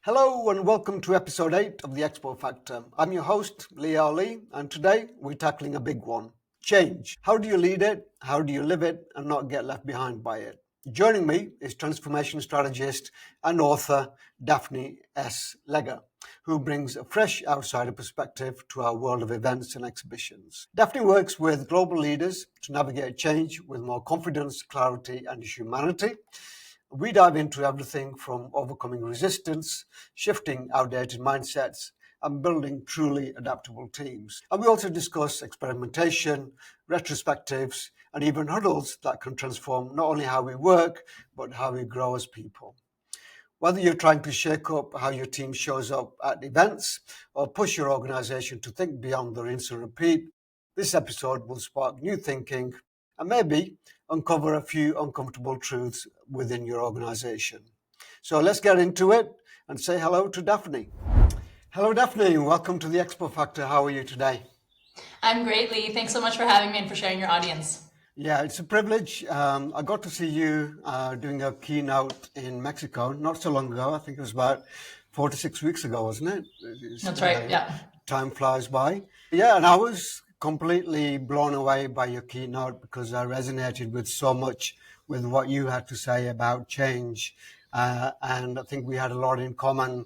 Hello and welcome to episode 8 of the Expo Factor. I'm your host, Lee Ali, and today we're tackling a big one, change. How do you lead it? How do you live it and not get left behind by it? Joining me is transformation strategist and author Daphne S. who brings a fresh outsider perspective to our world of events and exhibitions. Daphne works with global leaders to navigate change with more confidence, clarity, and humanity. We dive into everything from overcoming resistance, shifting outdated mindsets, and building truly adaptable teams. And we also discuss experimentation, retrospectives, and even huddles that can transform not only how we work, but how we grow as people. Whether you're trying to shake up how your team shows up at events or push your organization to think beyond the rinse and repeat, this episode will spark new thinking and maybe uncover a few uncomfortable truths within your organization. So let's get into it and say hello to Daphne. Hello, Daphne. Welcome to the Expo Factor. How are you today? I'm great, Lee. Thanks so much for having me and for sharing your audience. Yeah, it's a privilege. I got to see you doing a keynote in Mexico not so long ago. I think it was about 4 to 6 weeks ago, wasn't it? That's right, yeah. Time flies by. Yeah, and I was completely blown away by your keynote because I resonated with so much with what you had to say about change. And I think we had a lot in common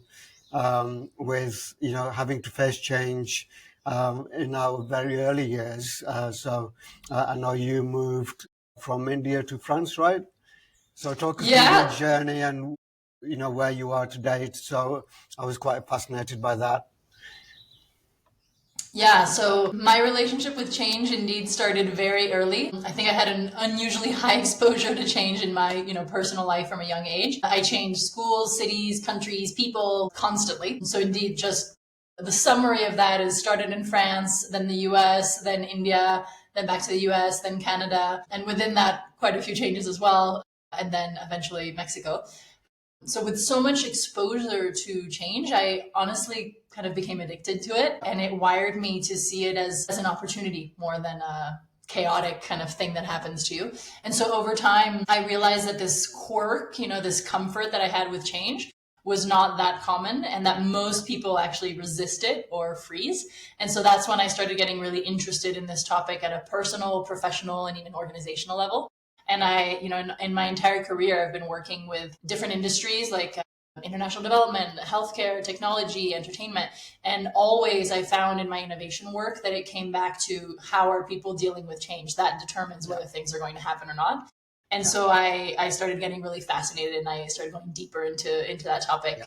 with, having to face change in our very early years. So I know you moved from India to France, right? So talk us through your journey and, where you are today. So I was quite fascinated by that. Yeah, so my relationship with change indeed started very early. I think I had an unusually high exposure to change in my, personal life from a young age. I changed schools, cities, countries, people constantly. So indeed, just the summary of that is started in France, then the US, then India, then back to the US, then Canada, and within that, quite a few changes as well, and then eventually Mexico. So with so much exposure to change, I honestly kind of became addicted to it, and it wired me to see it as an opportunity more than a chaotic kind of thing that happens to you. And so over time, I realized that this quirk, this comfort that I had with change was not that common, and that most people actually resist it or freeze. And so that's when I started getting really interested in this topic at a personal, professional, and even organizational level. And I, in my entire career, I've been working with different industries like international development, healthcare, technology, entertainment. And always I found in my innovation work that it came back to how are people dealing with change that determines whether things are going to happen or not. And so I started getting really fascinated, and I started going deeper into that topic.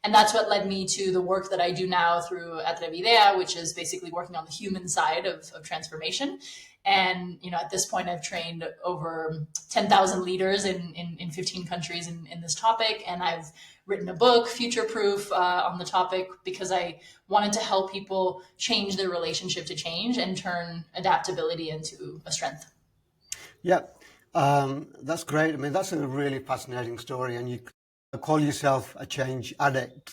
And that's what led me to the work that I do now through Atrevidea, which is basically working on the human side of transformation. And, at this point, I've trained over 10,000 leaders in 15 countries in this topic. And I've written a book, Future Proof, on the topic because I wanted to help people change their relationship to change and turn adaptability into a strength. Yeah, that's great. I mean, that's a really fascinating story. And you call yourself a change addict.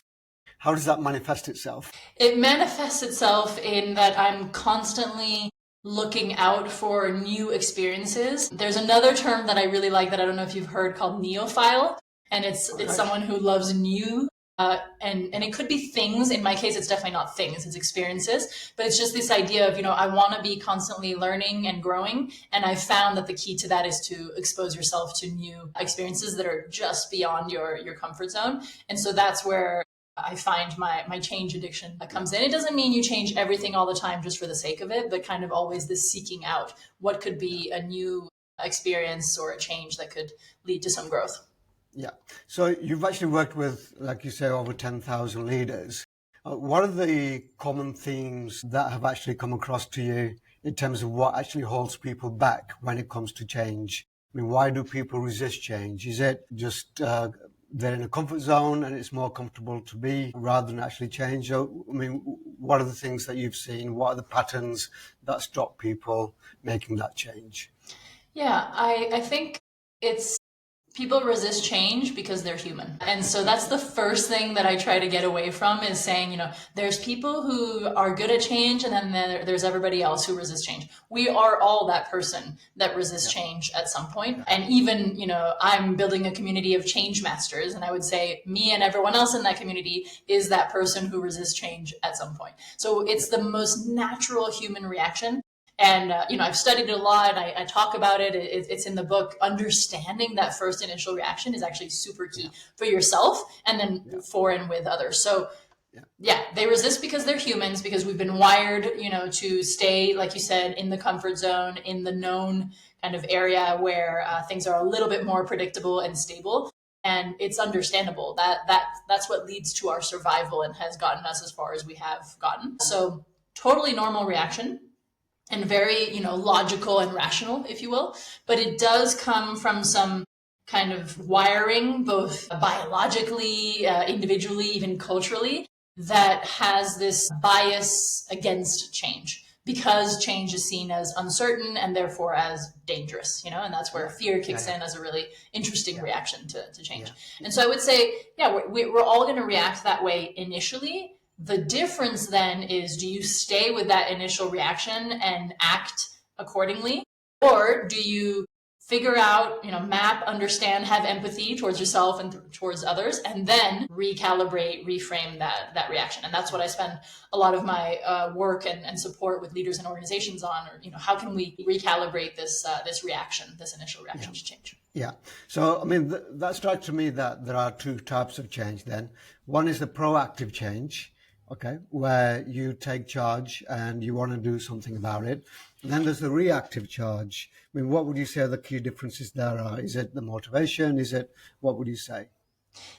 How does that manifest itself? It manifests itself in that I'm constantly looking out for new experiences. There's another term that I really like that I don't know if you've heard called neophile, and it's someone who loves new. And it could be things. In my case, it's definitely not things, it's experiences. But it's just this idea of, I want to be constantly learning and growing. And I found that the key to that is to expose yourself to new experiences that are just beyond your comfort zone. And so that's where I find my change addiction that comes in. It doesn't mean you change everything all the time just for the sake of it, but kind of always this seeking out what could be a new experience or a change that could lead to some growth. Yeah. So you've actually worked with, like you say, over 10,000 leaders. What are the common themes that have actually come across to you in terms of what actually holds people back when it comes to change? I mean, why do people resist change? Is it just they're in a comfort zone and it's more comfortable to be rather than actually change? So, I mean, what are the things that you've seen? What are the patterns that stop people making that change? Yeah, I think it's People resist change because they're human. And so that's the first thing that I try to get away from, is saying, there's people who are good at change, and then there's everybody else who resists change. We are all that person that resists change at some point. And even, I'm building a community of change masters, and I would say me and everyone else in that community is that person who resists change at some point. So it's the most natural human reaction. And, I've studied it a lot. I talk about it. It's in the book. Understanding that first initial reaction is actually super key for yourself, and then for and with others. So they resist because they're humans, because we've been wired, to stay, like you said, in the comfort zone, in the known kind of area where things are a little bit more predictable and stable. And it's understandable that's what leads to our survival and has gotten us as far as we have gotten. So totally normal reaction, and very, logical and rational, if you will. But it does come from some kind of wiring, both biologically, individually, even culturally, that has this bias against change, because change is seen as uncertain and therefore as dangerous, and that's where fear kicks in as a really interesting reaction to change. And so I would say, we're all going to react that way initially. The difference then is, do you stay with that initial reaction and act accordingly? Or do you figure out, map, understand, have empathy towards yourself and towards others, and then recalibrate, reframe that reaction? And that's what I spend a lot of my work and support with leaders and organizations on, or, how can we recalibrate this reaction, this initial reaction to change? Yeah. So, that strikes to me that there are two types of change then. One is the proactive change, okay, where you take charge and you want to do something about it. And then there's the reactive charge. What would you say the key differences there are? Is it the motivation? What would you say?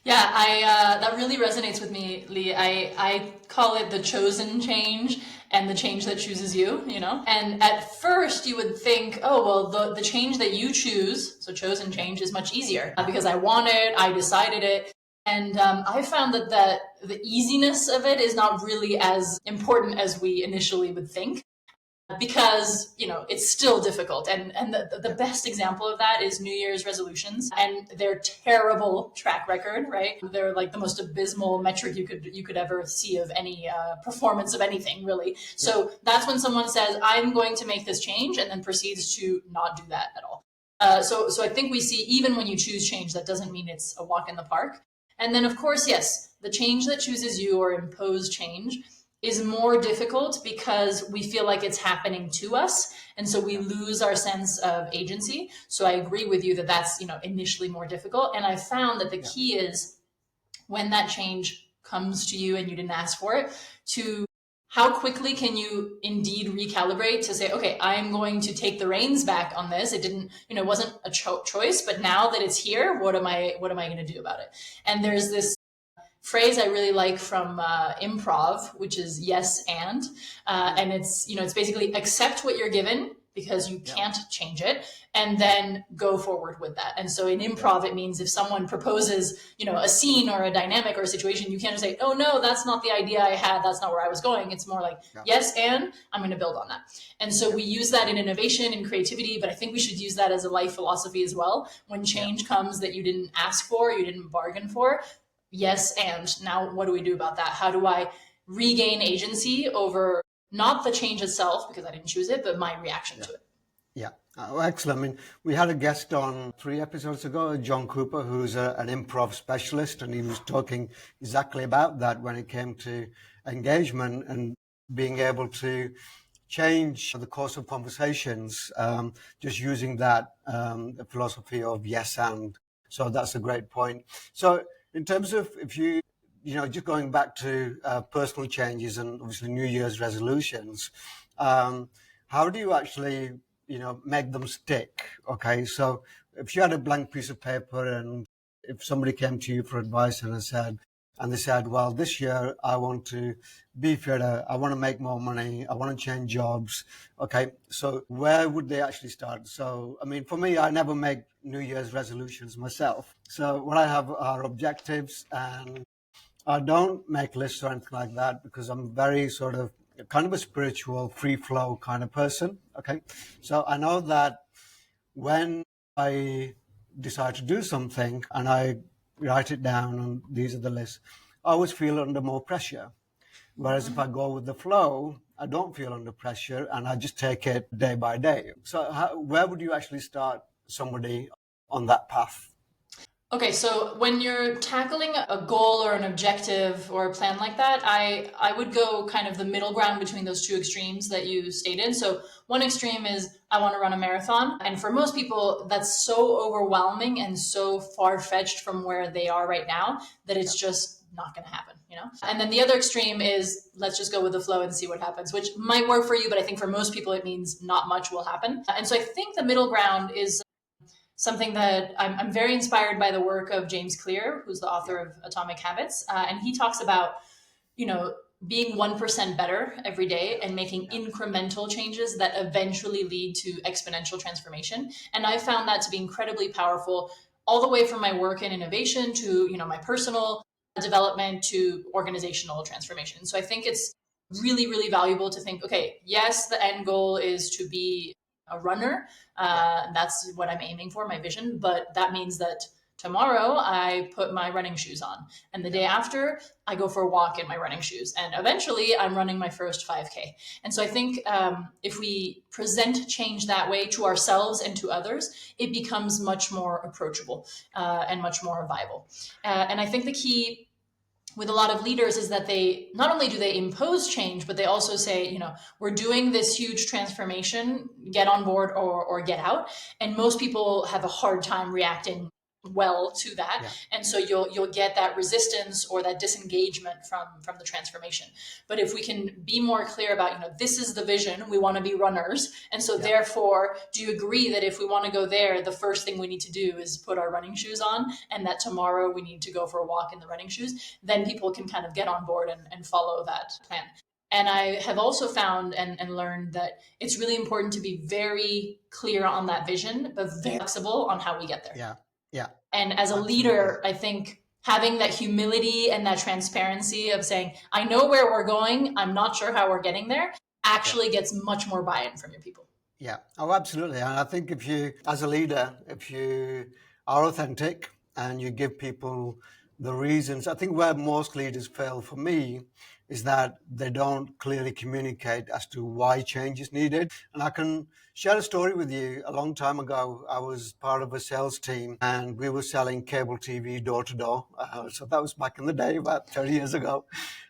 Yeah, that really resonates with me, Lee. I call it the chosen change and the change that chooses you, And at first you would think, oh, well, the change that you choose, so chosen change, is much easier because I want it, I decided it. And I found that the easiness of it is not really as important as we initially would think, because it's still difficult. And the best example of that is New Year's resolutions and their terrible track record, right? They're like the most abysmal metric you could ever see of any performance of anything, really. So that's when someone says, I'm going to make this change, and then proceeds to not do that at all. So I think we see, even when you choose change, that doesn't mean it's a walk in the park. And then, of course, yes, the change that chooses you, or imposed change, is more difficult because we feel like it's happening to us. And so we lose our sense of agency. So I agree with you that that's, initially more difficult. And I found that the key is, when that change comes to you and you didn't ask for it, to how quickly can you indeed recalibrate to say, okay, I'm going to take the reins back on this. It didn't, wasn't a choice, but now that it's here, what am I going to do about it? And there's this phrase I really like from improv, which is yes and it's it's basically accept what you're given, because you can't change it, and then go forward with that. And so in improv, it means if someone proposes a scene or a dynamic or a situation, you can't just say, oh no, that's not the idea I had, that's not where I was going. It's more like yes and I'm going to build on that. And so we use that in innovation and creativity, but I think we should use that as a life philosophy as well. When change comes that you didn't ask for, you didn't bargain for, yes, and now what do we do about that? How do I regain agency over not the change itself, because I didn't choose it, but my reaction to it? Yeah. Excellent. We had a guest on 3 episodes ago, John Cooper, who's an improv specialist, and he was talking exactly about that when it came to engagement and being able to change the course of conversations, just using that philosophy of yes and. So that's a great point. So in terms of, if you just going back to personal changes and obviously New Year's resolutions, how do you actually, make them stick? Okay, so if you had a blank piece of paper and if somebody came to you for advice and they said, well, this year I want to be fitter, I want to make more money, I want to change jobs. Okay, so where would they actually start? So, for me, I never make New Year's resolutions myself. So what I have are objectives, and I don't make lists or anything like that, because I'm very sort of kind of a spiritual, free flow kind of person. Okay. So I know that when I decide to do something and I write it down and these are the lists, I always feel under more pressure. Whereas if I go with the flow, I don't feel under pressure and I just take it day by day. So where would you actually start somebody on that path? Okay, so when you're tackling a goal or an objective or a plan like that, I would go kind of the middle ground between those two extremes that you stated. So one extreme is I want to run a marathon, and for most people that's so overwhelming and so far-fetched from where they are right now that it's just not going to happen, you know? And then the other extreme is let's just go with the flow and see what happens, which might work for you, but I think for most people it means not much will happen. And so I think the middle ground is something that I'm very inspired by the work of James Clear, who's the author of Atomic Habits. And he talks about, you know, being 1% better every day and making incremental changes that eventually lead to exponential transformation. And I found that to be incredibly powerful all the way from my work in innovation to, you know, my personal development to organizational transformation. So I think it's really, really valuable to think, okay, yes, the end goal is to be a runner. That's what I'm aiming for, my vision. But that means that tomorrow I put my running shoes on, and the day after I go for a walk in my running shoes, and eventually I'm running my first 5K. And so I think if we present change that way to ourselves and to others, it becomes much more approachable and much more viable. And I think the key with a lot of leaders is that they not only do they impose change, but they also say, you know, we're doing this huge transformation, get on board or get out. And most people have a hard time reacting well to that. And so you'll get that resistance or that disengagement from the transformation. But if we can be more clear about, you know, this is the vision, we want to be runners, and so therefore, do you agree that if we want to go there, the first thing we need to do is put our running shoes on, and that tomorrow we need to go for a walk in the running shoes? Then people can kind of get on board and follow that plan. And I have also found and learned that it's really important to be very clear on that vision, but very flexible on how we get there. Yeah. And as a leader, I think having that humility and that transparency of saying, I know where we're going, I'm not sure how we're getting there, actually gets much more buy-in from your people. Yeah. Oh, absolutely. And I think if you, as a leader, if you are authentic and you give people the reasons, I think where most leaders fail for me is that they don't clearly communicate as to why change is needed. And I can share a story with you. A long time ago, I was part of a sales team and we were selling cable TV door to door. So that was back in the day, about 30 years ago.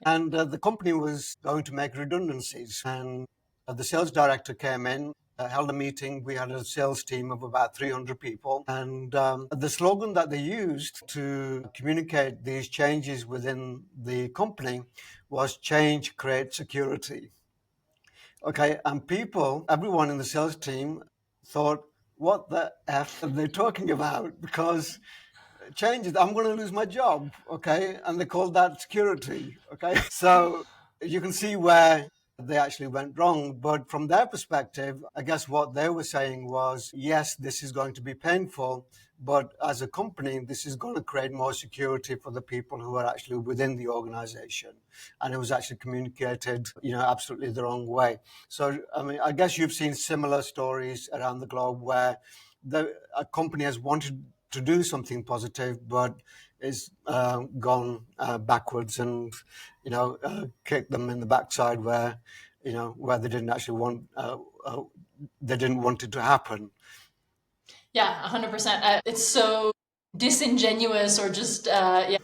And the company was going to make redundancies. And the sales director came in, held a meeting. We had a sales team of about 300 people. And the slogan that they used to communicate these changes within the company was change creates security. Okay, and people, everyone in the sales team thought, what the F are they talking about? Because change is, I'm going to lose my job, okay? And they called that security, okay? So you can see where they actually went wrong. But from their perspective, I guess what they were saying was, yes, this is going to be painful, but as a company, this is going to create more security for the people who are actually within the organization. And it was actually communicated, absolutely the wrong way. So, I mean, I guess you've seen similar stories around the globe where a company has wanted to do something positive, but is gone backwards and, kicked them in the backside where they didn't actually want, they didn't want it to happen. Yeah, 100%. It's so disingenuous or just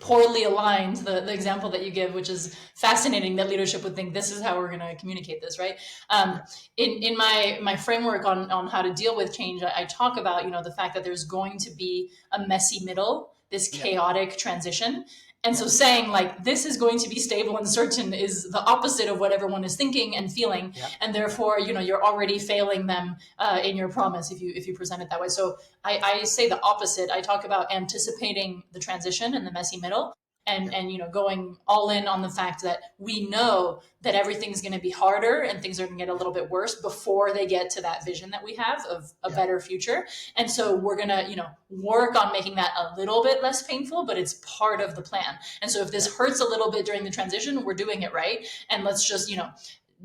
poorly aligned, the example that you give, which is fascinating that leadership would think this is how we're going to communicate this, right? In my framework on how to deal with change, I talk about, the fact that there's going to be a messy middle, this chaotic transition. And so saying like, this is going to be stable and certain is the opposite of what everyone is thinking and feeling. And therefore, you're already failing them in your promise if you present it that way. So I say the opposite. I talk about anticipating the transition and the messy middle. And going all in on the fact that we know that everything's going to be harder and things are going to get a little bit worse before they get to that vision that we have of a better future. And so we're going to, work on making that a little bit less painful, but it's part of the plan. And so if this hurts a little bit during the transition, we're doing it right. And let's just,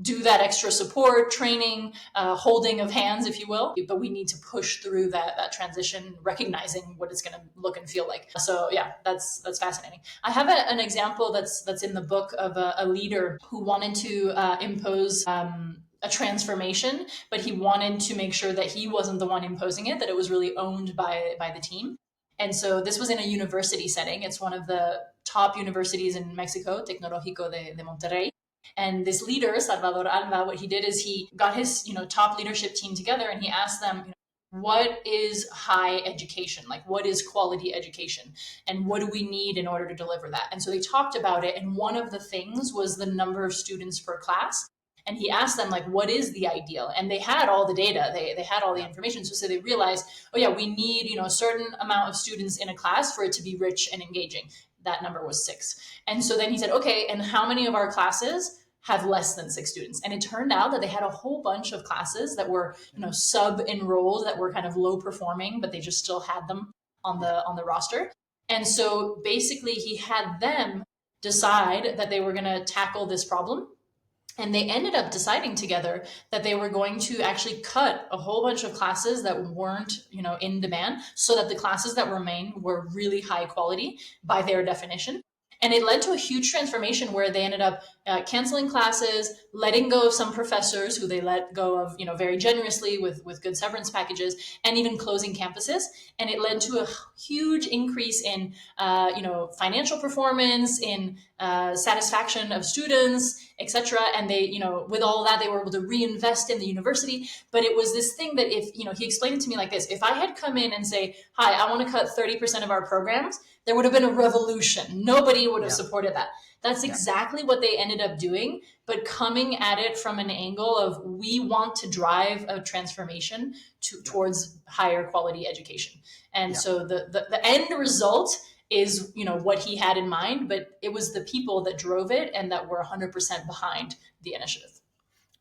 do that extra support, training, holding of hands, if you will. But we need to push through that transition, recognizing what it's going to look and feel like. So yeah, that's fascinating. I have an example that's in the book of a leader who wanted to impose a transformation, but he wanted to make sure that he wasn't the one imposing it, that it was really owned by the team. And so this was in a university setting. It's one of the top universities in Mexico, Tecnológico de Monterrey. And this leader, Salvador Alba, what he did is he got his, top leadership team together and he asked them, what is high education? Like, what is quality education? And what do we need in order to deliver that? And so they talked about it. And one of the things was the number of students per class. And he asked them, like, what is the ideal? And they had all the data, they had all the information. So they realized, oh yeah, we need, a certain amount of students in a class for it to be rich and engaging. That number was 6. And so then he said, okay, and how many of our classes have less than 6 students? And it turned out that they had a whole bunch of classes that were, sub-enrolled, that were kind of low performing, but they just still had them on the roster. And so basically he had them decide that they were going to tackle this problem. And they ended up deciding together that they were going to actually cut a whole bunch of classes that weren't, in demand, so that the classes that remained were really high quality by their definition. And it led to a huge transformation where they ended up canceling classes, letting go of some professors who they let go of, very generously with good severance packages, and even closing campuses. And it led to a huge increase in, financial performance, in satisfaction of students, etc. And they, with all of that, they were able to reinvest in the university. But it was this thing that if, he explained it to me like this: if I had come in and say, hi, I want to cut 30% of our programs, there would have been a revolution. Nobody would have supported that. That's exactly what they ended up doing, but coming at it from an angle of, we want to drive a transformation towards higher quality education. And so the end result is, what he had in mind, but it was the people that drove it and that were 100% behind the initiative.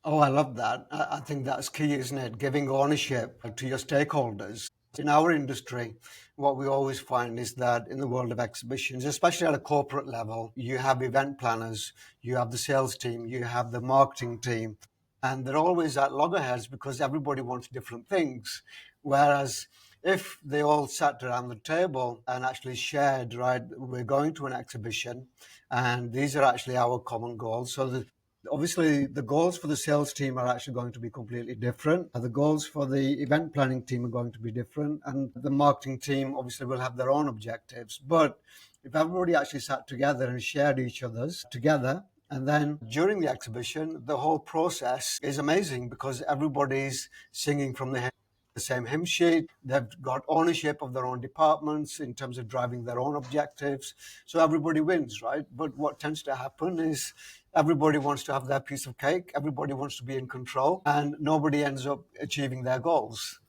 Oh, I love that. I think that's key, isn't it? Giving ownership to your stakeholders. In our industry, what we always find is that in the world of exhibitions, especially at a corporate level, you have event planners, you have the sales team, you have the marketing team, and they're always at loggerheads because everybody wants different things. Whereas if they all sat around the table and actually shared, right, we're going to an exhibition and these are actually our common goals. So obviously, the goals for the sales team are actually going to be completely different. The goals for the event planning team are going to be different. And the marketing team obviously will have their own objectives. But if everybody actually sat together and shared each other's together, and then during the exhibition, the whole process is amazing because everybody's singing from the same hymn sheet. They've got ownership of their own departments in terms of driving their own objectives. So everybody wins, right? But what tends to happen is everybody wants to have their piece of cake. Everybody wants to be in control, and nobody ends up achieving their goals.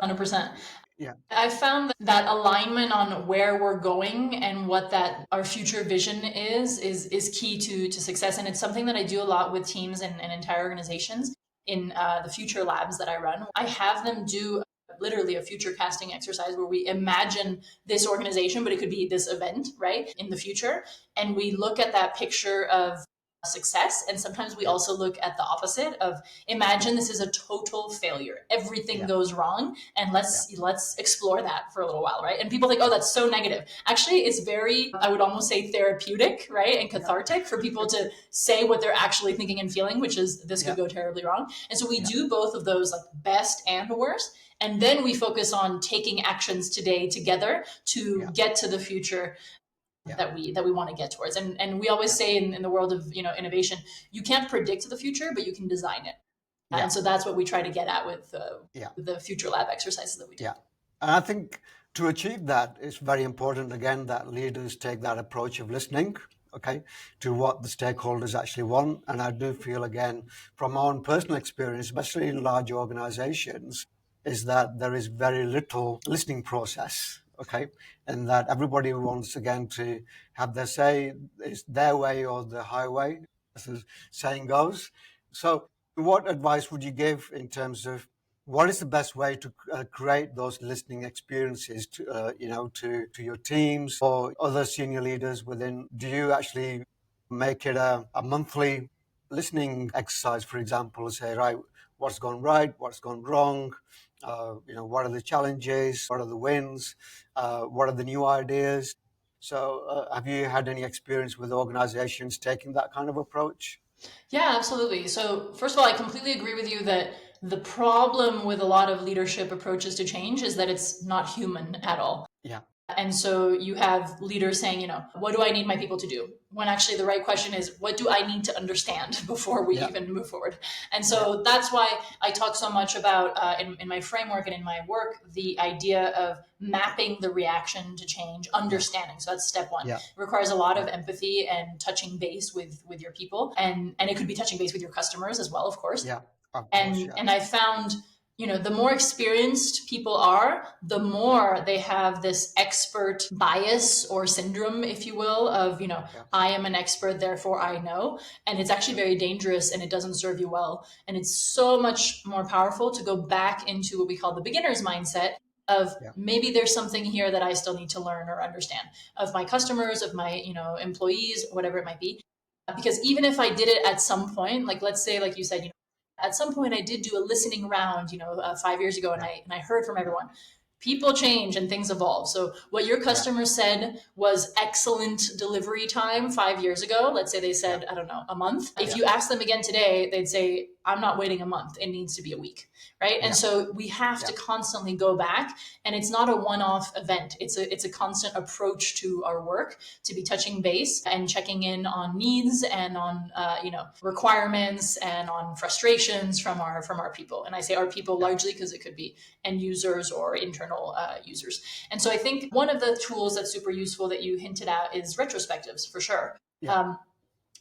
100%. Yeah. I found that alignment on where we're going and what that our future vision is key to success. And it's something that I do a lot with teams and entire organizations in the future labs that I run. I have them do literally a future casting exercise where we imagine this organization, but it could be this event, right, in the future. And we look at that picture of success. And sometimes we also look at the opposite of, imagine this is a total failure. Everything goes wrong. And let's explore that for a little while, right? And people think, oh, that's so negative. Actually, it's very, I would almost say, therapeutic, right? And cathartic for people to say what they're actually thinking and feeling, which is, this could go terribly wrong. And so we do both of those, like best and worst. And then we focus on taking actions today together to get to the future that we want to get towards. And we always say in the world of innovation, you can't predict the future, but you can design it. And so that's what we try to get at with the future lab exercises that we do. Yeah. And I think to achieve that, it's very important, again, that leaders take that approach of listening, okay, to what the stakeholders actually want. And I do feel, again, from my own personal experience, especially in large organizations, is that there is very little listening process, okay, and that everybody wants, again, to have their say, it's their way or the highway, as the saying goes. So what advice would you give in terms of what is the best way to create those listening experiences to your teams or other senior leaders within? Do you actually make it a monthly listening exercise, for example, say, right, what's gone right, what's gone wrong, what are the challenges, what are the wins, what are the new ideas. So have you had any experience with organizations taking that kind of approach? Yeah, absolutely. So, first of all, I completely agree with you that the problem with a lot of leadership approaches to change is that it's not human at all. Yeah, And so you have leaders saying, what do I need my people to do? When actually the right question is, what do I need to understand before we yeah, even move forward? And yeah, so that's why I talk so much about, in my framework and in my work, the idea of mapping the reaction to change, yeah, understanding. So that's step one. yeah, It requires a lot yeah, of empathy and touching base with your people. And it could be touching base with your customers as well, of course. yeah, of course, And yes. I found, the more experienced people are, the more they have this expert bias or syndrome, if you will, of, Yeah, I am an expert, therefore I know. And it's actually yeah, very dangerous and it doesn't serve you well. And it's so much more powerful to go back into what we call the beginner's mindset of yeah, maybe there's something here that I still need to learn or understand of my customers, of my, employees, whatever it might be. Because even if I did it at some point, like let's say, like you said, at some point I did do a listening round, 5 years ago, and yeah, I heard from yeah, everyone. People change and things evolve. So what your yeah, customer said was excellent delivery time 5 years ago. Let's say they yeah, said, I don't know, a month. If yeah, you ask them again today, they'd say, I'm not waiting a month. It needs to be a week. Right. And yeah, so we have to yeah, constantly go back, and it's not a one-off event. It's a constant approach to our work, to be touching base and checking in on needs and on requirements and on frustrations from our people. And I say our people yeah, largely because it could be end users or internal users. And so I think one of the tools that's super useful that you hinted at is retrospectives, for sure. yeah, Um,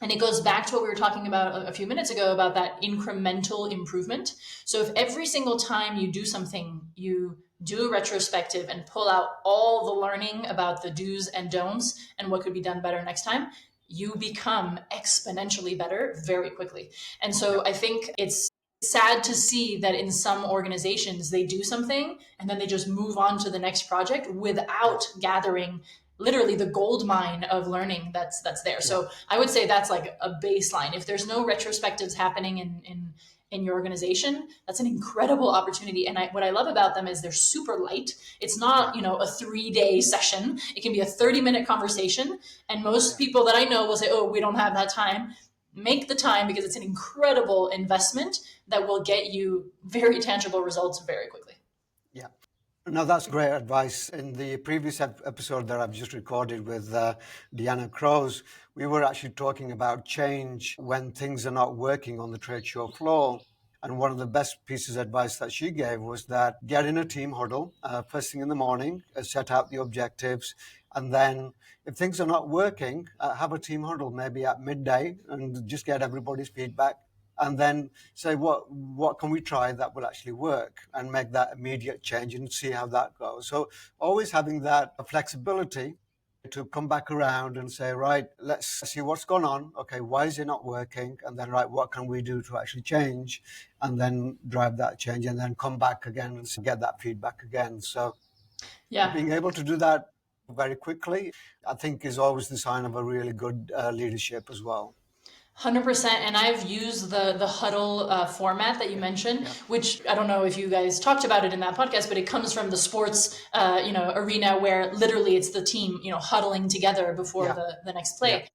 and it goes back to what we were talking about a few minutes ago about that incremental improvement. So if every single time you do something, you do a retrospective and pull out all the learning about the do's and don'ts and what could be done better next time, you become exponentially better very quickly. And yeah, so I think it's sad to see that in some organizations they do something and then they just move on to the next project yeah, without gathering literally the gold mine of learning that's there. yeah, So I would say that's like a baseline. If there's no retrospectives happening in your organization, that's an incredible opportunity. And what I love about them is they're super light. It's yeah, not, a 3-day session. It can be a yeah, 30-minute conversation. And most yeah. people that I know will say, oh, we don't have that time. Make the time, because it's an incredible investment that will get you very tangible results very quickly. Yeah. No, that's great advice. In the previous episode that I've just recorded with Deanna Crows, we were actually talking about change when things are not working on the trade show floor. And one of the best pieces of advice that she gave was that get in a team huddle first thing in the morning, set out the objectives, and then if things are not working, have a team huddle maybe at midday and just get everybody's feedback, and then say what can we try that will actually work and make that immediate change and see how that goes. So always having that flexibility to come back around and say, right, let's see what's gone on. Okay, why is it not working? And then, right, what can we do to actually change? And then drive that change and then come back again and get that feedback again. So Yeah. being able to do that very quickly, I think, is always the sign of a really good leadership as well. 100%. And I've used the huddle format that you Yeah, mentioned, yeah, which I don't know if you guys talked about it in that podcast, but it comes from the sports arena, where literally it's the team huddling together before yeah, the next yeah, play.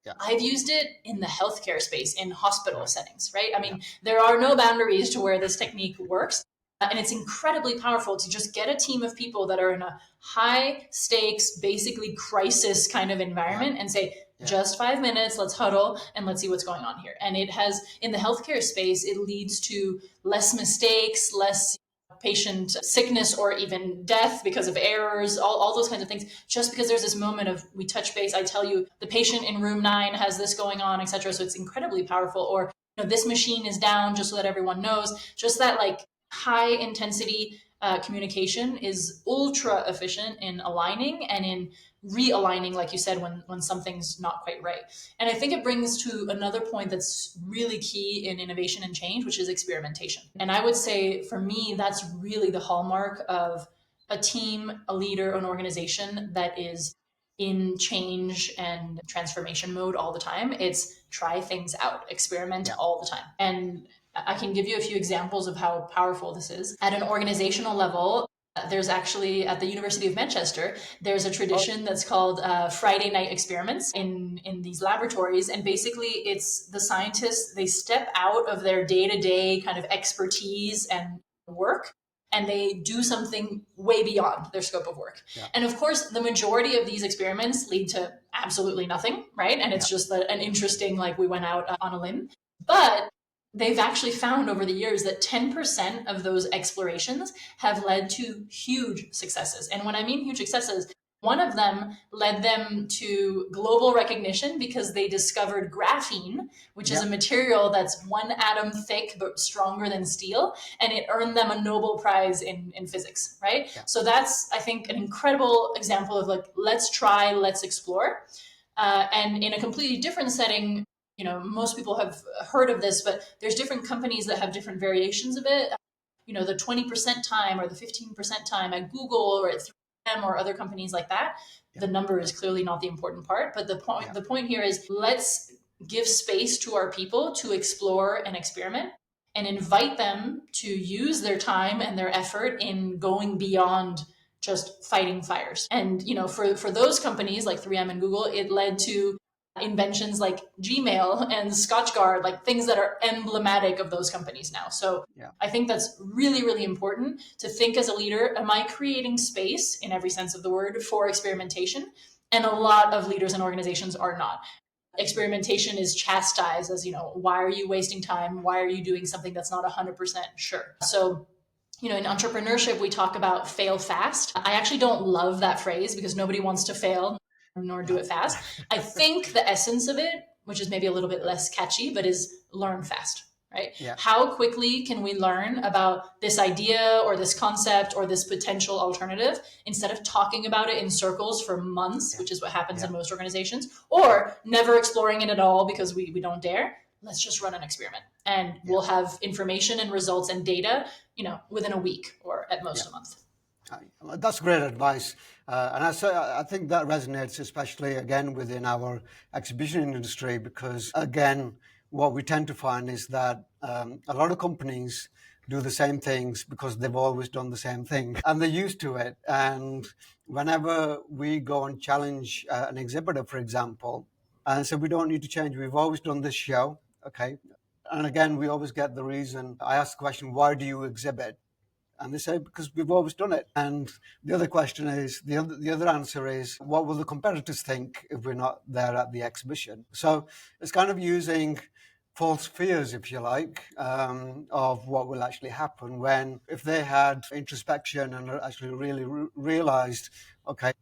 yeah, I've used it in the healthcare space, in hospital right, settings, right? I yeah, mean, there are no boundaries to where this technique works. And it's incredibly powerful to just get a team of people that are in a high stakes, basically crisis kind of yeah, environment and say, yeah, just 5 minutes, let's huddle and let's see what's going on here. And it has, in the healthcare space, it leads to less mistakes, less patient sickness or even death because of errors, all those kinds of things, just because there's this moment of we touch base, I tell you the patient in room 9 has this going on, etc. So it's incredibly powerful. Or this machine is down, just so that everyone knows. Just that like high intensity communication is ultra efficient in aligning and in realigning, like you said, when something's not quite right. And I think it brings to another point that's really key in innovation and change, which is experimentation. And I would say for me, that's really the hallmark of a team, a leader, an organization that is in change and transformation mode all the time. It's try things out, experiment all the time. And I can give you a few examples of how powerful this is. At an organizational level, there's actually at the University of Manchester, there's a tradition that's called Friday night experiments in these laboratories. And basically it's the scientists, they step out of their day-to-day kind of expertise and work, and they do something way beyond their scope of work. Yeah. And of course, the majority of these experiments lead to absolutely nothing, right? And it's just an interesting, like we went out on a limb. But they've actually found over the years that 10% of those explorations have led to huge successes. And when I mean huge successes, one of them led them to global recognition because they discovered graphene, which is a material that's one atom thick but stronger than steel, and it earned them a Nobel Prize in physics, right? Yeah. So that's, I think, an incredible example of like, let's try, let's explore. And in a completely different setting, most people have heard of this, but there's different companies that have different variations of it. The 20% time or the 15% time at Google or at 3M or other companies like that. The number is clearly not the important part, but the point here is let's give space to our people to explore and experiment and invite them to use their time and their effort in going beyond just fighting fires. And, for those companies like 3M and Google, it led to inventions like Gmail and Scotchgard, like things that are emblematic of those companies now. So I think that's really, really important to think as a leader. Am I creating space in every sense of the word for experimentation? And a lot of leaders and organizations are not. Experimentation is chastised as, why are you wasting time? Why are you doing something that's not 100% sure? So in entrepreneurship, we talk about fail fast. I actually don't love that phrase because nobody wants to fail nor do it fast. I think the essence of it, which is maybe a little bit less catchy, but is learn fast, right? Yeah. How quickly can we learn about this idea or this concept or this potential alternative instead of talking about it in circles for months, which is what happens in most organizations, or never exploring it at all because we don't dare. Let's just run an experiment and we'll have information and results and data, within a week or at most a month. That's great advice. And I think that resonates especially, again, within our exhibition industry, because, again, what we tend to find is that a lot of companies do the same things because they've always done the same thing and they're used to it. And whenever we go and challenge an exhibitor, for example, and so we don't need to change, we've always done this show, okay? And again, we always get the reason. I ask the question, why do you exhibit? And they say, because we've always done it. And the other question is, the other answer is, what will the competitors think if we're not there at the exhibition? So it's kind of using false fears, if you like, of what will actually happen when, if they had introspection and actually really realized, okay,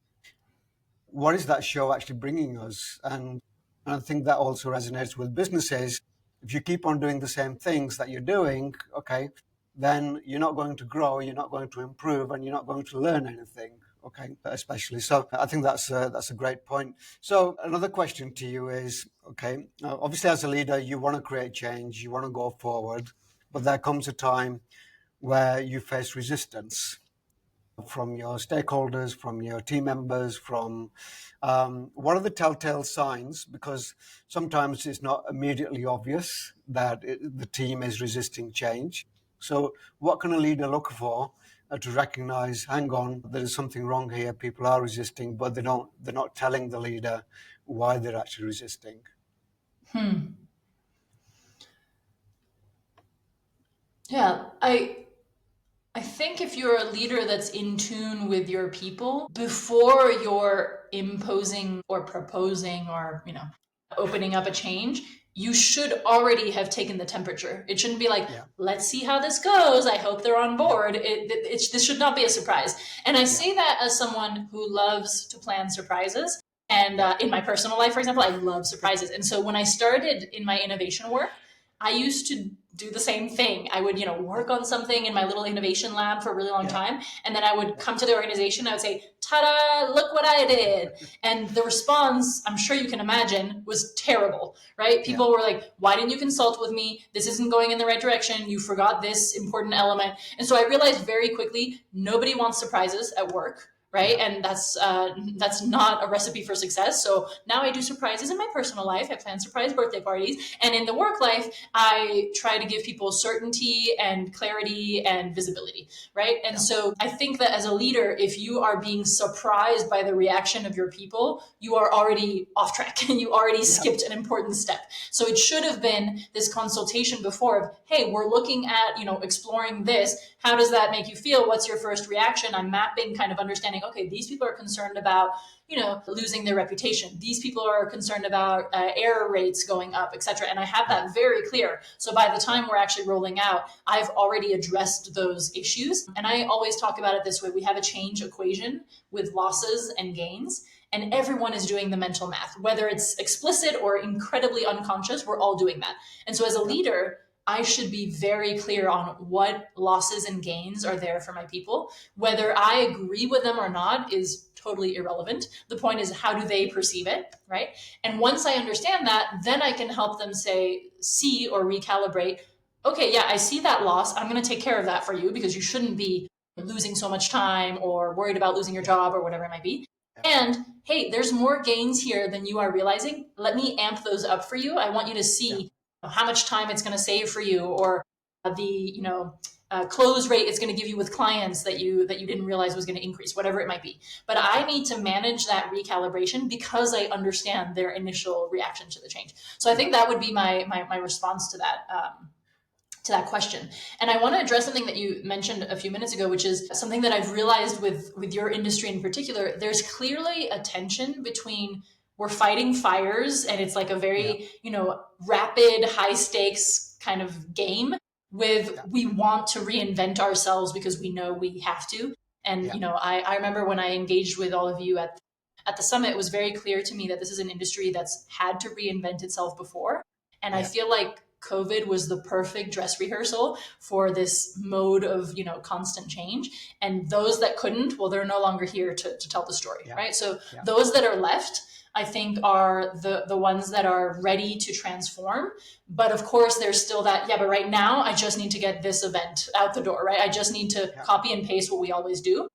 what is that show actually bringing us? And I think that also resonates with businesses. If you keep on doing the same things that you're doing, okay, then you're not going to grow, you're not going to improve, and you're not going to learn anything, okay, especially. So I think that's a great point. So another question to you is, okay, obviously as a leader, you want to create change, you want to go forward, but there comes a time where you face resistance from your stakeholders, from your team members, from what are the telltale signs? Because sometimes it's not immediately obvious that the team is resisting change. So what can a leader look for to recognize, hang on, there is something wrong here, people are resisting, but they're not telling the leader why they're actually resisting? Yeah, I think if you're a leader that's in tune with your people, before you're imposing or proposing or, opening up a change, you should already have taken the temperature. It shouldn't be like, let's see how this goes. I hope they're on board. This should not be a surprise. And I say that as someone who loves to plan surprises. And in my personal life, for example, I love surprises. And so when I started in my innovation work, I used to do the same thing. I would, work on something in my little innovation lab for a really long time. And then I would come to the organization. I would say, ta-da, look what I did. And the response, I'm sure you can imagine, was terrible, right? People were like, why didn't you consult with me? This isn't going in the right direction. You forgot this important element. And so I realized very quickly, nobody wants surprises at work, right? Yeah. And that's not a recipe for success. So now I do surprises in my personal life. I plan surprise birthday parties, and in the work life, I try to give people certainty and clarity and visibility, right? And Yeah. so I think that as a leader, if you are being surprised by the reaction of your people, you are already off track and you already Yeah. skipped an important step. So it should have been this consultation before of, hey, we're looking at, exploring this. How does that make you feel? What's your first reaction? I'm mapping, kind of understanding, okay, these people are concerned about, losing their reputation. These people are concerned about error rates going up, etc. And I have Yeah. that very clear. So by the Yeah. time we're actually rolling out, I've already addressed those issues. And I always talk about it this way. We have a change equation with losses and gains, and everyone is doing the mental math, whether it's explicit or incredibly unconscious. We're all doing that. And so as a Yeah. leader, I should be very clear on what losses and gains are there for my people. Whether I agree with them or not is totally irrelevant. The point is, how do they perceive it, right? And once I understand that, then I can help them see or recalibrate. Okay, yeah, I see that loss. I'm going to take care of that for you, because you shouldn't be losing so much time or worried about losing your Yeah. job or whatever it might be. Yeah. And hey, there's more gains here than you are realizing. Let me amp those up for you. I want you to Yeah. see how much time it's going to save for you, or the close rate it's going to give you with clients that you didn't realize was going to increase, whatever it might be. But I need to manage that recalibration because I understand their initial reaction to the change. So I Yeah. think that would be my response to that question. And I want to address something that you mentioned a few minutes ago, which is something that I've realized with your industry in particular. There's clearly a tension between, we're fighting fires and it's like a Yeah. very, rapid, high stakes kind of game, with Yeah. we want to reinvent ourselves because we know we have to. And, Yeah. I remember when I engaged with all of you at the summit, it was very clear to me that this is an industry that's had to reinvent itself before. And I Yeah. feel like COVID was the perfect dress rehearsal for this mode of, constant change. And those that couldn't, well, they're no longer here to tell the story, Yeah. right? So Yeah. those that are left, I think, are the ones that are ready to transform. But of course, there's still that, yeah, but right now I just need to get this event out the door, right? I just need to Yeah. copy and paste what we always do.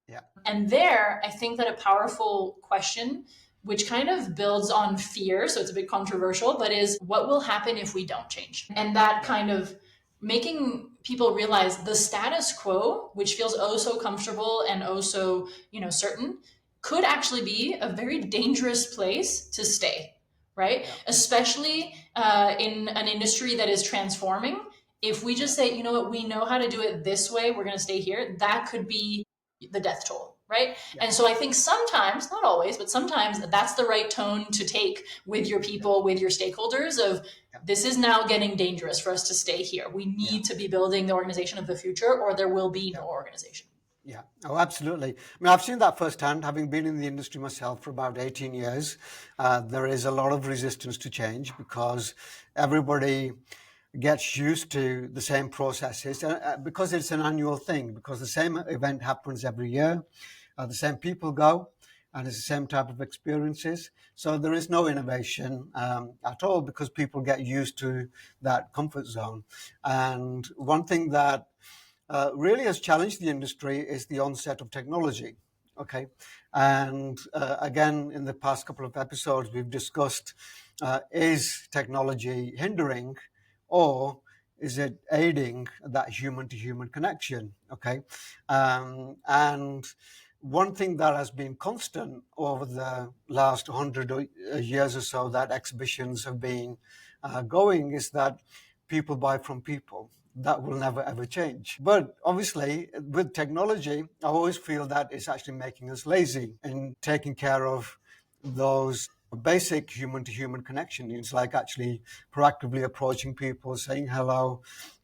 Yeah. And there, I think that a powerful question, which kind of builds on fear, so it's a bit controversial, but is, what will happen if we don't change? And that Yeah. kind of making people realize the status quo, which feels oh so comfortable and oh so, certain, could actually be a very dangerous place to stay, right? Yeah. Especially in an industry that is transforming. If we Yeah. just say, you know what, we know how to do it this way, we're going to stay here, that could be the death toll, right? Yeah. And so I think sometimes, not always, but sometimes that's the right tone to take with your Yeah. people, with your stakeholders, of Yeah. this is now getting dangerous for us to stay here. We Yeah. need to be building the organization of the future, or there will be Yeah. no organization. Yeah. Oh, absolutely. I mean, I've seen that firsthand, having been in the industry myself for about 18 years. There is a lot of resistance to change because everybody gets used to the same processes, because it's an annual thing, because the same event happens every year, the same people go, and it's the same type of experiences. So there is no innovation at all, because people get used to that comfort zone. And one thing that really has challenged the industry is the onset of technology. Okay, and again, in the past couple of episodes, we've discussed, is technology hindering, or is it aiding that human to human connection? Okay, and one thing that has been constant over the last 100 years or so that exhibitions have been going is that people buy from people. That will never ever change. But obviously, with technology, I always feel that it's actually making us lazy in taking care of those basic human to human connection needs, like actually proactively approaching people, saying hello,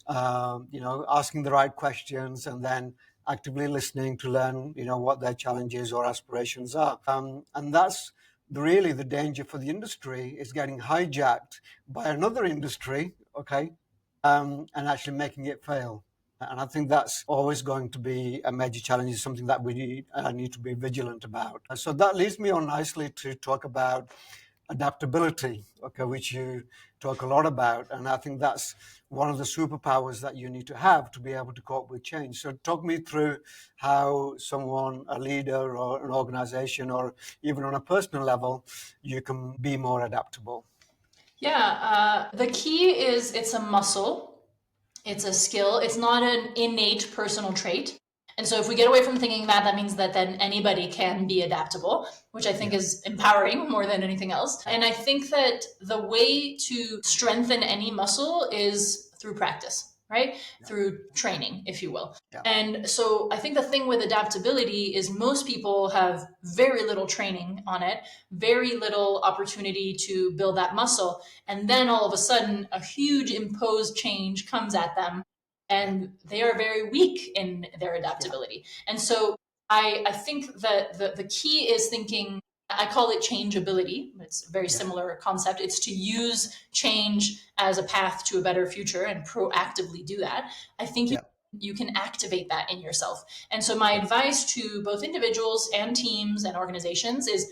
asking the right questions, and then actively listening to learn, what their challenges or aspirations are. And that's really the danger for the industry, is getting hijacked by another industry, okay, and actually making it fail. And I think that's always going to be a major challenge, is something that we need to be vigilant about. So that leads me on nicely to talk about adaptability, okay, which you talk a lot about. And I think that's one of the superpowers that you need to have to be able to cope with change. So talk me through how someone, a leader or an organization, or even on a personal level, you can be more adaptable. Yeah, the key is it's a muscle, it's a skill, it's not an innate personal trait. And so if we get away from thinking that, that means that then anybody can be adaptable, which I think Yeah, is empowering more than anything else. yeah, And I think that the way to strengthen any muscle is through practice, right? yeah, Through training, if you will. yeah, And so I think the thing with adaptability is most people have very little training on it, very little opportunity to build that muscle. And then all of a sudden, a huge imposed change comes at them, yeah, and they are very weak in their yeah, adaptability. And so I think that the key is thinking, I call it changeability. It's a very yeah, similar concept. It's to use change as a path to a better future and proactively do that. I think yeah, you can activate that in yourself. And so my yeah, advice to both individuals and teams and organizations is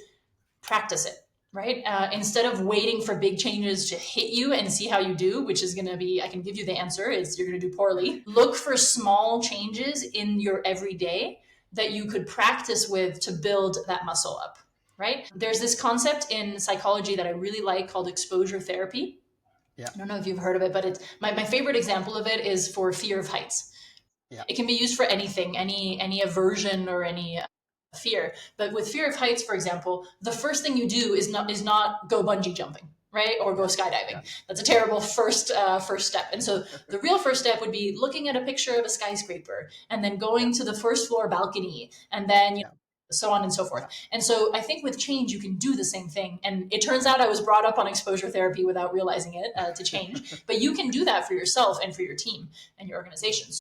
practice it, right? Instead of waiting for big changes to hit you and see how you do, which is going to be, I can give you the answer, is you're going to do poorly. Look for small changes in your everyday that you could practice with to build that muscle up, right? There's this concept in psychology that I really like called exposure therapy. yeah, I don't know if you've heard of it, but it's my favorite example of it is for fear of heights. yeah, It can be used for anything, any aversion or any fear. But with fear of heights, for example, the first thing you do is not go bungee jumping, right, or go yeah, skydiving. yeah, That's a terrible first step. And so the real first step would be looking at a picture of a skyscraper and then yeah, going to the first floor balcony, and then yeah, so on and so forth. yeah, And so I think with change, you can do the same thing. And it turns out I was brought up on exposure therapy without realizing it to change. But you can do that for yourself and for your team and your organization.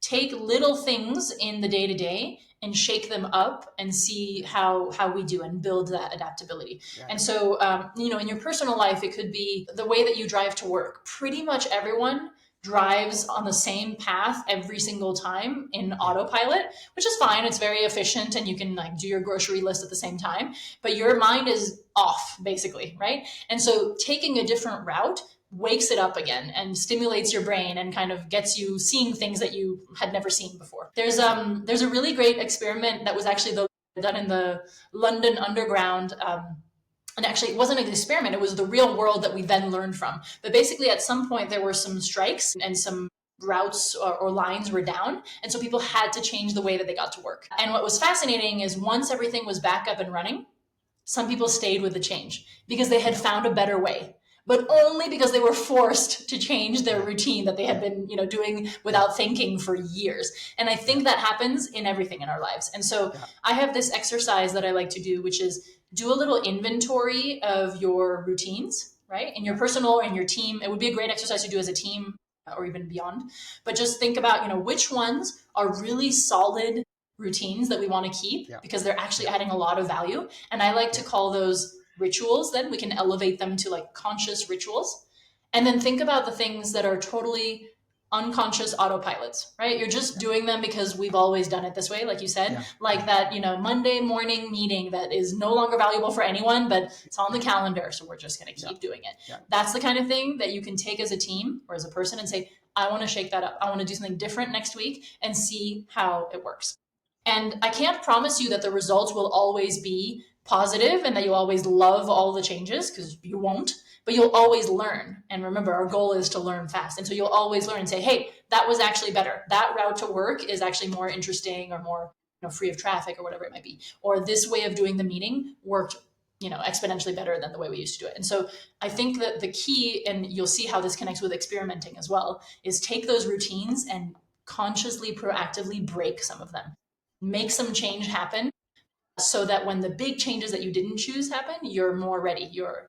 Take little things in the day to day and shake them up and see how we do and build that adaptability. yeah, And so in your personal life, it could be the way that you drive to work. Pretty much everyone drives on the same path every single time in yeah, autopilot, which is fine. It's very efficient and you can like do your grocery list at the same time, but your mind is off basically, right? And so taking a different route wakes it up again and stimulates your brain and kind of gets you seeing things that you had never seen before. There's a really great experiment that was actually done in the London Underground. And actually, it wasn't an experiment, it was the real world that we then learned from. But basically, at some point, there were some strikes and some routes or lines were down. And so people had to change the way that they got to work. And what was fascinating is once everything was back up and running, some people stayed with the change because they had yeah, found a better way, but yeah, only because they were forced to change their yeah, routine that they had yeah, been doing yeah, without thinking for years. And I yeah, think that happens in everything in our lives. And so yeah, I have this exercise that I like to do, which is do a little inventory of your routines, right, in your yeah, personal or in your team. It would be a great exercise to do as a team or even beyond, but just think about which ones are really solid routines that we want to keep yeah, because they're actually yeah, adding a lot of value. And I like to yeah, call those rituals. Then we can elevate them to like conscious rituals. And then think about the things that are totally unconscious autopilots, right? You're just yeah, doing them because we've always done it this way, like you said, yeah, like yeah, that, Monday morning meeting that is no longer valuable for anyone, but it's on the yeah, calendar. So we're just going to yeah, keep doing it. yeah, That's the kind of thing that you can take as a team or as a person and say, I want to shake that up. I want to do something different next week and see how it works. And I can't promise you that the results will always be positive and that you'll always love all the changes because you won't, but you'll always learn. And remember, our yeah, goal is to learn fast. And so you'll always learn and say, hey, that was actually better. That route to work is actually more interesting or more free of traffic or whatever it might be. Or this way of doing the meeting worked exponentially better than the way we used to do it. And so I think that the key, and you'll see how this connects with experimenting as well, is take those routines and consciously, proactively break some of them, make some change happen so that when the big changes that you didn't choose happen, you're more ready. Your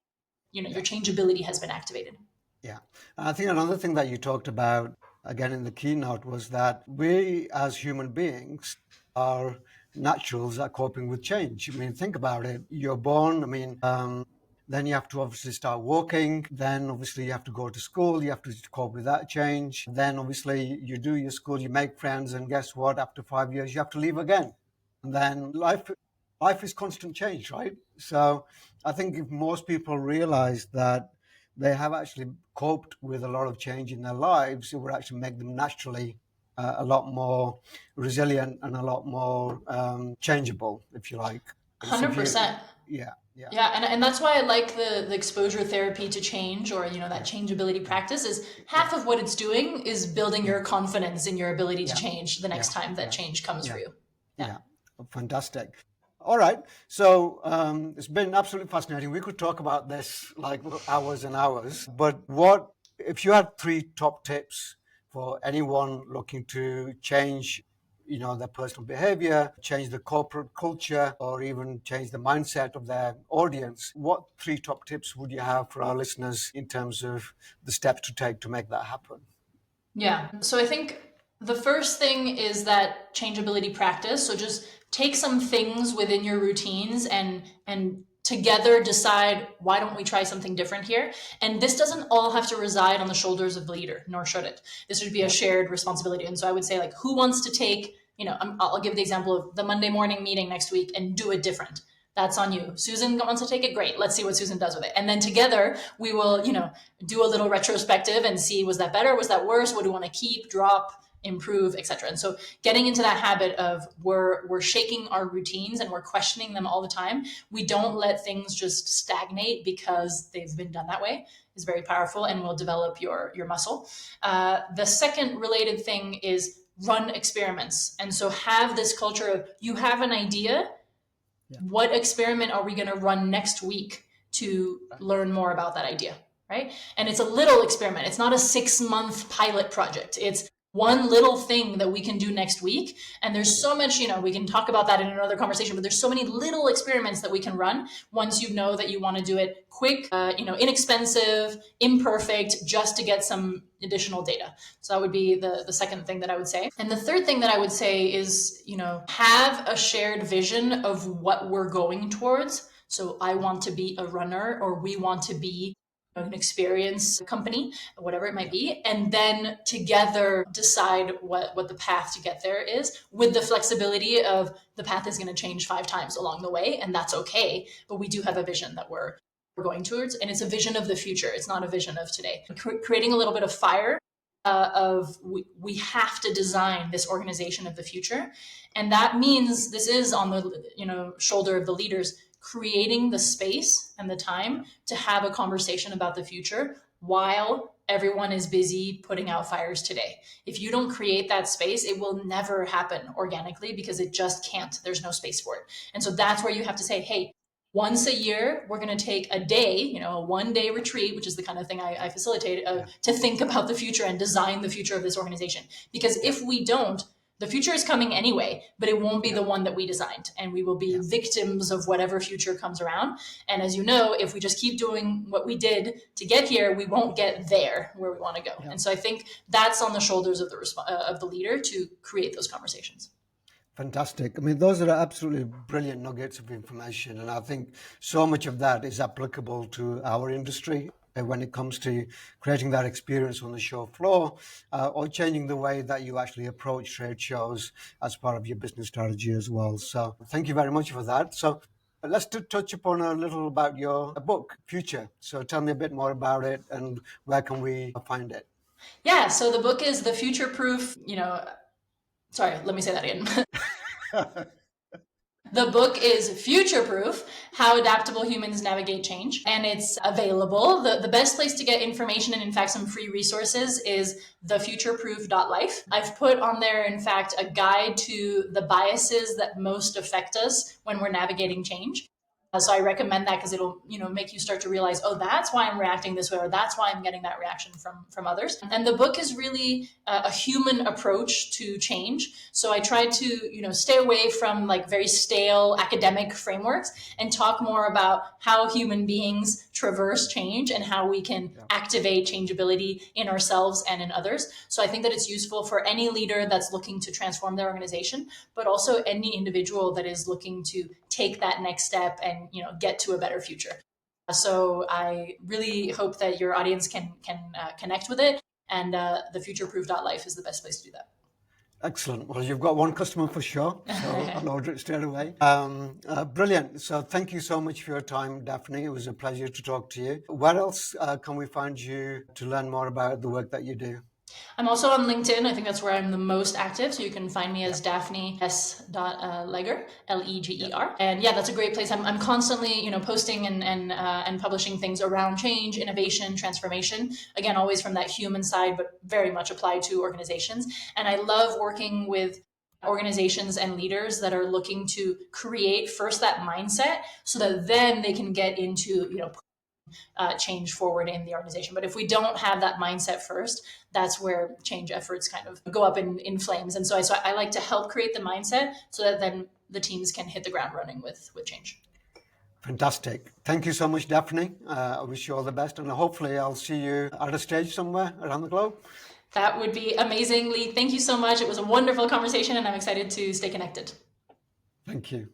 yeah. changeability has been activated. Yeah. And I think another thing that you talked about again in the keynote was that we as human beings are naturals at coping with change. I mean, think about it. You're born, I mean, then you have to obviously start walking. Then obviously you have to go to school. You have to cope with that change. Then obviously you do your school, you make friends, and guess what? After 5 years, you have to leave again. And then life. life is constant change, right? So I think if most people realize that they have actually coped with a lot of change in their lives, it would actually make them naturally a lot more resilient and a lot more changeable, if you like. So if you, 100%. yeah, yeah, Yeah, and that's why I like the exposure therapy to change, or that yeah, changeability yeah, practice is yeah, half of what it's doing is building yeah, your confidence in your ability to yeah, change the next yeah, time that yeah, change comes for yeah, you. Yeah. yeah. Fantastic. All right. So it's been absolutely fascinating. We could talk about this like hours and hours. But what if you had three top tips for anyone looking to change, their personal behavior, change the corporate culture, or even change the mindset of their audience? What three top tips would you have for our listeners in terms of the steps to take to make that happen? Yeah. So I think the first thing is that changeability practice. So just take some things within your routines and together decide, why don't we try something different here? And this doesn't all have to reside on the shoulders of the leader, nor should it. This should be a Yeah. shared responsibility. And so I would say, like, who wants to take, I'll give the example of the Monday morning meeting next week and do it different. That's on you. Susan wants to take it. Great. Let's see what Susan does with it. And then together we will, do a little retrospective and see, was that better? Was that worse? What do we want to keep, drop, improve, etc. And so getting into that habit of we're shaking our routines and we're questioning them all the time. We don't let things just stagnate because they've been done that way is very powerful and will develop your muscle. The second related thing is run experiments. And so have this culture of, you have an idea, Yeah. what experiment are we going to run next week to Right. learn more about that idea, right? And it's a little experiment. It's not a 6-month pilot project. It's one little thing that we can do next week. And there's Yeah. so much, we can talk about that in another conversation, but there's so many little experiments that we can run once you know that you want to do it quick, inexpensive, imperfect, just to get some additional data. So that would be the second thing that I would say. And the third thing that I would say is, have a shared vision of what we're going towards. So I want to be a runner, or we want to be an experience company, whatever it might Yeah. be, and then together decide what the path to get there is, with the flexibility of the path is going to change 5 times along the way, and that's okay. But we do have a vision that we're going towards, and it's a vision of the future. It's not a vision of today. Creating a little bit of fire of we have to design this organization of the future, and that means this is on the shoulder of the leaders, creating the space and the Yeah. time to have a conversation about the future while everyone is busy putting out fires today. If you don't create that space, it will never happen organically, because it just can't. There's no space for it. And so that's where you have to say, hey, once a year, we're going to take a day, a 1-day retreat, which is the kind of thing I facilitate, Yeah. to think about the future and design the future of this organization. Because Yeah. if we don't, the future is coming anyway, but it won't be Yeah. the one that we designed. And we will be Yeah. victims of whatever future comes around. And as you know, if we just keep doing what we did to get here, we won't get there where we want to go. Yeah. And so I think that's on the shoulders of the leader to create those conversations. Fantastic. I mean, those are absolutely brilliant nuggets of information. And I think so much of that is applicable to our industry when it comes to creating that experience on the show floor, or changing the way that you actually approach trade shows as part of your business strategy as well. So thank you very much for that. So let's touch upon a little about your book, Future. So tell me a bit more about it and where can we find it? Yeah. So the book is The Future Proof, sorry, let me say that again. The book is Future Proof: How Adaptable Humans Navigate Change, and it's available. The best place to get information and, in fact, some free resources is thefutureproof.life. I've put on there, in fact, a guide to the biases that most affect us when we're navigating change. So I recommend that because it'll, make you start to realize, oh, that's why I'm reacting this way, or that's why I'm getting that reaction from others. And the book is really a human approach to change. So I try to, stay away from like very stale academic frameworks and talk more about how human beings traverse change and how we can Yeah. activate changeability in ourselves and in others. So I think that it's useful for any leader that's looking to transform their organization, but also any individual that is looking to take that next step and get to a better future. So I really hope that your audience can connect with it, and thefutureproof.life is the best place to do that. Excellent. Well, you've got one customer for sure, so I'll order it straight away. Brilliant. So thank you so much for your time, Daphne. It was a pleasure to talk to you. Where else can we find you to learn more about the work that you do? I'm also on LinkedIn. I think that's where I'm the most active. So you can find me as Yep. Daphne S. Leger, Yep. Leger. And yeah, that's a great place. I'm constantly, posting and publishing things around change, innovation, transformation. Again, always from that human side, but very much applied to organizations. And I love working with organizations and leaders that are looking to create first that mindset so that then they can get into change forward in the organization. But if we don't have that mindset first, that's where change efforts kind of go up in flames. And so I like to help create the mindset so that then the teams can hit the ground running with change. Fantastic. Thank you so much, Daphne. I wish you all the best, and hopefully I'll see you at a stage somewhere around the globe. That would be amazing, Lee. Thank you so much. It was a wonderful conversation, and I'm excited to stay connected. Thank you.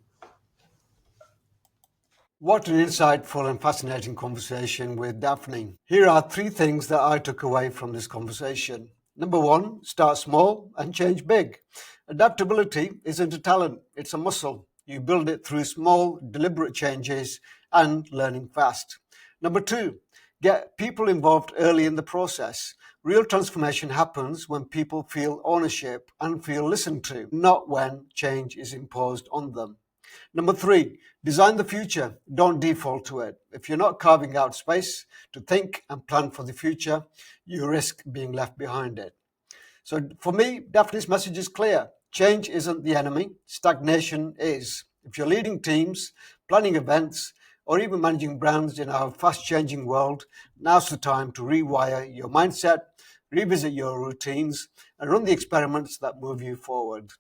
What an insightful and fascinating conversation with Daphne. Here are 3 things that I took away from this conversation. Number 1, start small and change big. Adaptability isn't a talent, it's a muscle. You build it through small, deliberate changes and learning fast. Number 2, get people involved early in the process. Real transformation happens when people feel ownership and feel listened to, not when change is imposed on them. Number 3, design the future. Don't default to it. If you're not carving out space to think and plan for the future, you risk being left behind it. So for me, Daphne's message is clear. Change isn't the enemy, stagnation is. If you're leading teams, planning events, or even managing brands in our fast-changing world, now's the time to rewire your mindset, revisit your routines, and run the experiments that move you forward.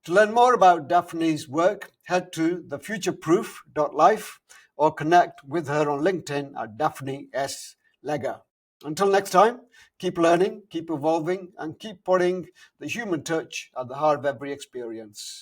To learn more about Daphne's work, head to thefutureproof.life or connect with her on LinkedIn at Daphne S. Leger. Until next time, keep learning, keep evolving, and keep putting the human touch at the heart of every experience.